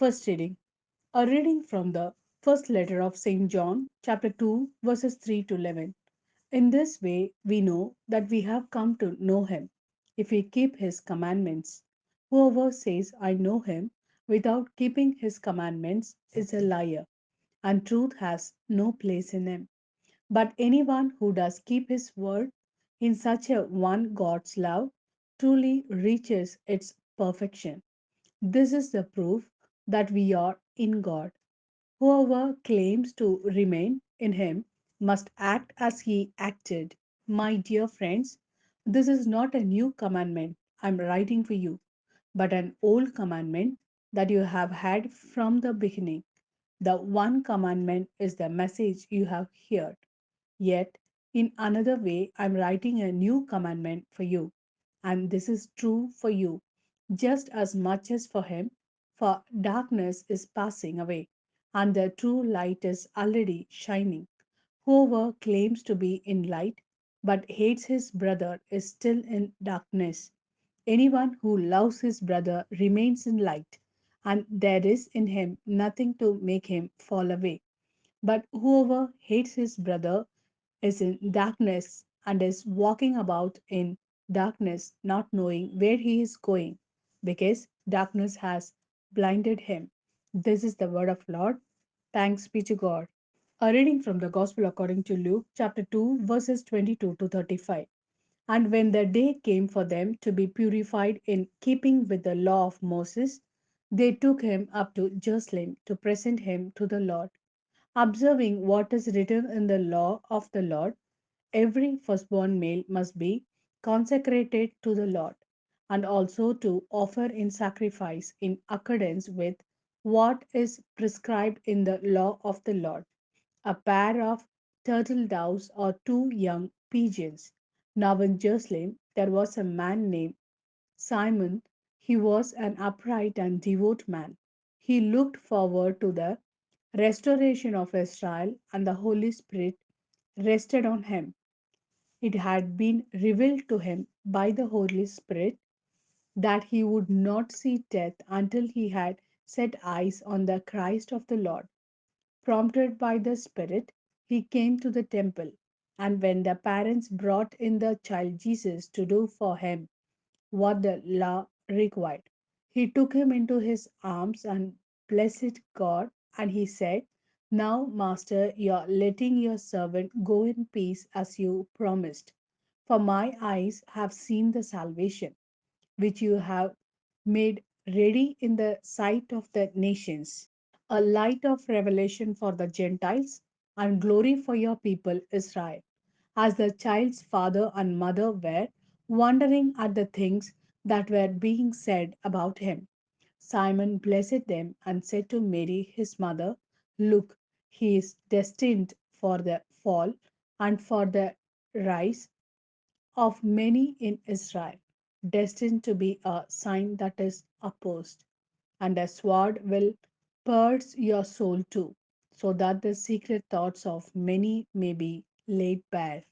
First reading. A reading from the first letter of St. John, chapter 2, verses 3 to 11. In this way, we know that we have come to know him, if we keep his commandments. Whoever says, I know him, without keeping his commandments, is a liar, and truth has no place in him. But anyone who does keep his word, in such a one God's love truly reaches its perfection. This is the proof that we are in God. Whoever claims to remain in him must act as he acted. My dear friends, this is not a new commandment I am writing for you, but an old commandment that you have had from the beginning. The one commandment is the message you have heard. Yet, in another way, I am writing a new commandment for you. And this is true for you, just as much as for him, for darkness is passing away, and the true light is already shining. Whoever claims to be in light but hates his brother is still in darkness. Anyone who loves his brother remains in light, and there is in him nothing to make him fall away. But whoever hates his brother is in darkness and is walking about in darkness, not knowing where he is going, because darkness has blinded him. This is the word of Lord. Thanks be to God. A reading from the Gospel according to Luke, chapter 2, verses 22 to 35. And when the day came for them to be purified in keeping with the law of Moses, they took him up to Jerusalem to present him to the Lord. Observing what is written in the law of the Lord, every firstborn male must be consecrated to the Lord, and also to offer in sacrifice in accordance with what is prescribed in the law of the Lord, a pair of turtle doves or two young pigeons. Now in Jerusalem there was a man named Simon. He was an upright and devout man. He looked forward to the restoration of Israel, and the Holy Spirit rested on him. It had been revealed to him by the Holy Spirit that he would not see death until he had set eyes on the Christ of the Lord. Prompted by the Spirit, he came to the temple, and when the parents brought in the child Jesus to do for him what the law required, he took him into his arms and blessed God, and he said, Now, Master, you are letting your servant go in peace as you promised. For my eyes have seen the salvation which you have made ready in the sight of the nations, a light of revelation for the Gentiles and glory for your people Israel. As the child's father and mother were wondering at the things that were being said about him, Simon blessed them and said to Mary, his mother, Look, he is destined for the fall and for the rise of many in Israel, destined to be a sign that is opposed, and a sword will pierce your soul too, so that the secret thoughts of many may be laid bare.